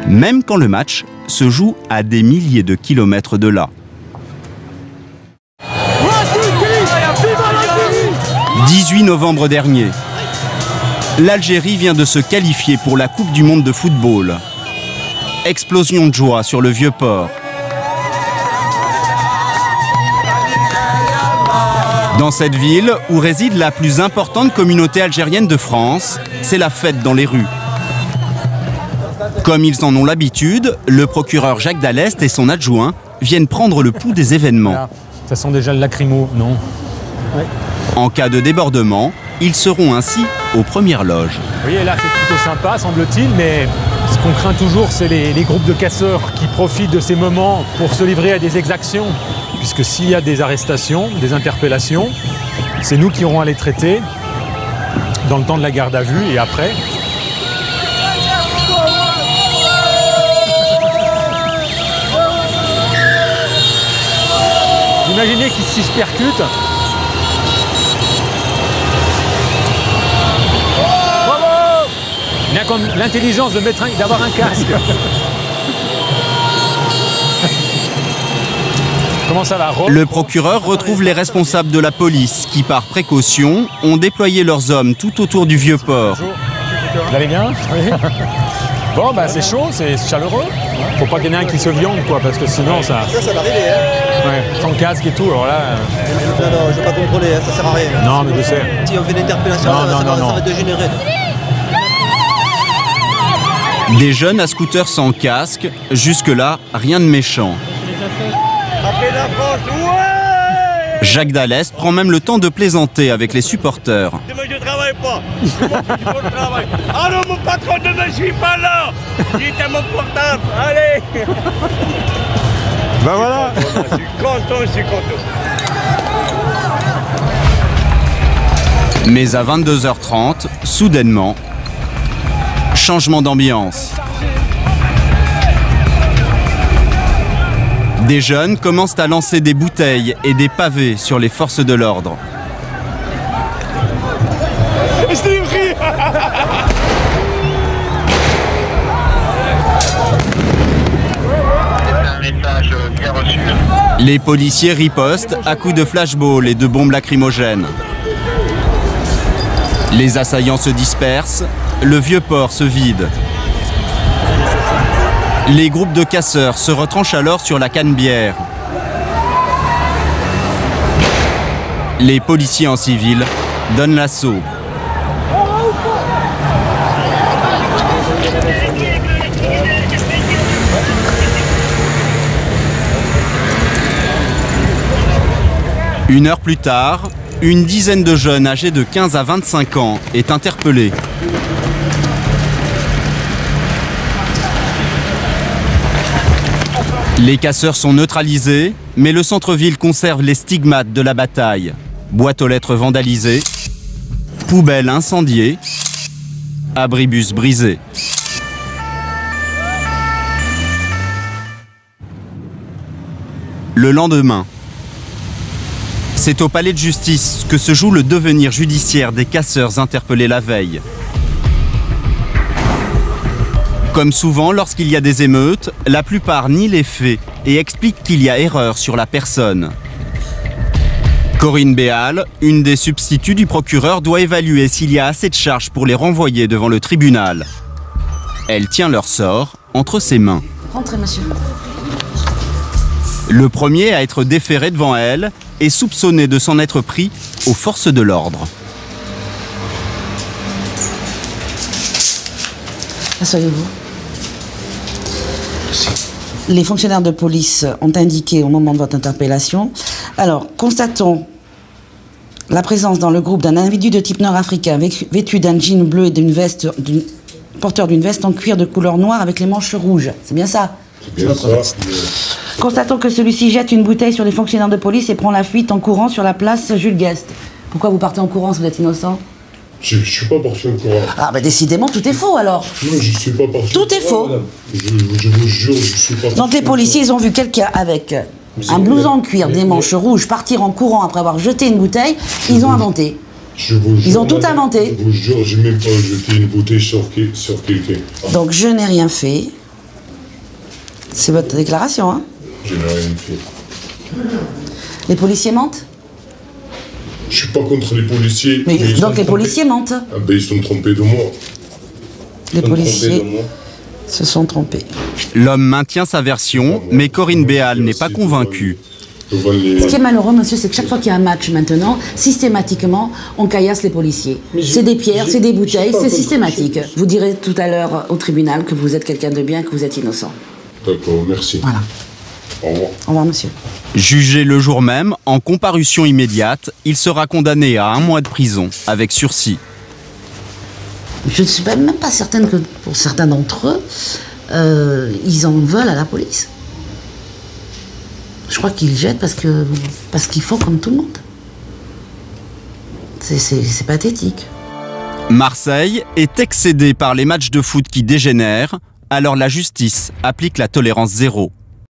même quand le match se joue à des milliers de kilomètres de là. 18 novembre dernier, l'Algérie vient de se qualifier pour la Coupe du monde de football. Explosion de joie sur le Vieux-Port. Dans cette ville, où réside la plus importante communauté algérienne de France, c'est la fête dans les rues. Comme ils en ont l'habitude, le procureur Jacques Dallest et son adjoint viennent prendre le pouls des événements. Ça sent déjà le lacrymo, non? Ouais. En cas de débordement, ils seront ainsi aux premières loges. Vous voyez, là, c'est plutôt sympa, semble-t-il, mais ce qu'on craint toujours, c'est les groupes de casseurs qui profitent de ces moments pour se livrer à des exactions. Puisque s'il y a des arrestations, des interpellations, c'est nous qui aurons à les traiter dans le temps de la garde à vue et après. Imaginez qu'ils se percutent. Bravo! Il a comme l'intelligence d'avoir un casque. Comment ça va? Le procureur retrouve les responsables de la police qui, par précaution, ont déployé leurs hommes tout autour du Vieux-Port. Vous allez bien? Oui. Bon, bah c'est chaud, c'est chaleureux. Faut pas qu'il y en ait un qui se viande, quoi, parce que sinon ça... Ça va arriver, hein. Ouais, sans casque et tout, alors là... Non, je vais pas contrôler, hein, ça sert à rien. Non, mais je sais. Si on fait l'interpellation, ça va dégénérer. Des jeunes à scooter sans casque, jusque-là, rien de méchant. Jacques Dallest prend même le temps de plaisanter avec les supporters. Je travaille pas. Ah non, mon patron, demain, je suis pas là. Dites à mon portable, allez. Ben voilà. Je suis content. Mais à 22h30, soudainement, changement d'ambiance. Des jeunes commencent à lancer des bouteilles et des pavés sur les forces de l'ordre. Les policiers ripostent à coups de flashball et de bombes lacrymogènes. Les assaillants se dispersent, le Vieux-Port se vide. Les groupes de casseurs se retranchent alors sur la Canebière. Les policiers en civil donnent l'assaut. Une heure plus tard, une dizaine de jeunes âgés de 15 à 25 ans est interpellée. Les casseurs sont neutralisés, mais le centre-ville conserve les stigmates de la bataille. Boîtes aux lettres vandalisées, poubelles incendiées, abribus brisés. Le lendemain, c'est au palais de justice que se joue le devenir judiciaire des casseurs interpellés la veille. Comme souvent lorsqu'il y a des émeutes, la plupart nient les faits et expliquent qu'il y a erreur sur la personne. Corinne Béal, une des substituts du procureur, doit évaluer s'il y a assez de charges pour les renvoyer devant le tribunal. Elle tient leur sort entre ses mains. Rentrez, monsieur. Le premier à être déféré devant elle est soupçonné de s'en être pris aux forces de l'ordre. Asseyez-vous. Les fonctionnaires de police ont indiqué au moment de votre interpellation. Alors, constatons la présence dans le groupe d'un individu de type nord-africain vêtu d'un jean bleu et d'une veste, porteur d'une veste en cuir de couleur noire avec les manches rouges. C'est bien ça? C'est bien ça. Constatons que celui-ci jette une bouteille sur les fonctionnaires de police et prend la fuite en courant sur la place Jules Guest. Pourquoi vous partez en courant si vous êtes innocent? Je suis pas parti en courant. Ah ben décidément tout est faux alors. Non, je suis pas parti. Tout est faux. Madame. Je vous jure, je suis pas parti. Donc les policiers, ils ont vu quelqu'un avec un blouson en cuir, des manches rouges, partir en courant après avoir jeté une bouteille. Ils ont inventé. Je vous jure, Ils ont tout madame, inventé. Je vous jure, j'ai même pas jeté une bouteille sur quelqu'un. Donc je n'ai rien fait. C'est votre déclaration, hein? Je n'ai rien fait. Les policiers mentent? Je suis pas contre les policiers. Mais ils donc sont les policiers mentent? Ah ben ils sont trompés de moi. Les Ils sont policiers trompés de moi. se sont trompés. L'homme maintient sa version, mais Corinne Béal n'est pas convaincue. Devant les... Ce qui est malheureux, monsieur, c'est que chaque fois qu'il y a un match maintenant, systématiquement, on caillasse les policiers. C'est des pierres, c'est des bouteilles, c'est systématique. Vous direz tout à l'heure au tribunal que vous êtes quelqu'un de bien, que vous êtes innocent. D'accord, merci. Voilà. Au revoir. Au revoir, monsieur. Jugé le jour même, en comparution immédiate, il sera condamné à 1 mois de prison, avec sursis. Je ne suis même pas certaine que pour certains d'entre eux, ils en veulent à la police. Je crois qu'ils jettent parce qu'ils font comme tout le monde. C'est pathétique. Marseille est excédé par les matchs de foot qui dégénèrent, alors la justice applique la tolérance zéro.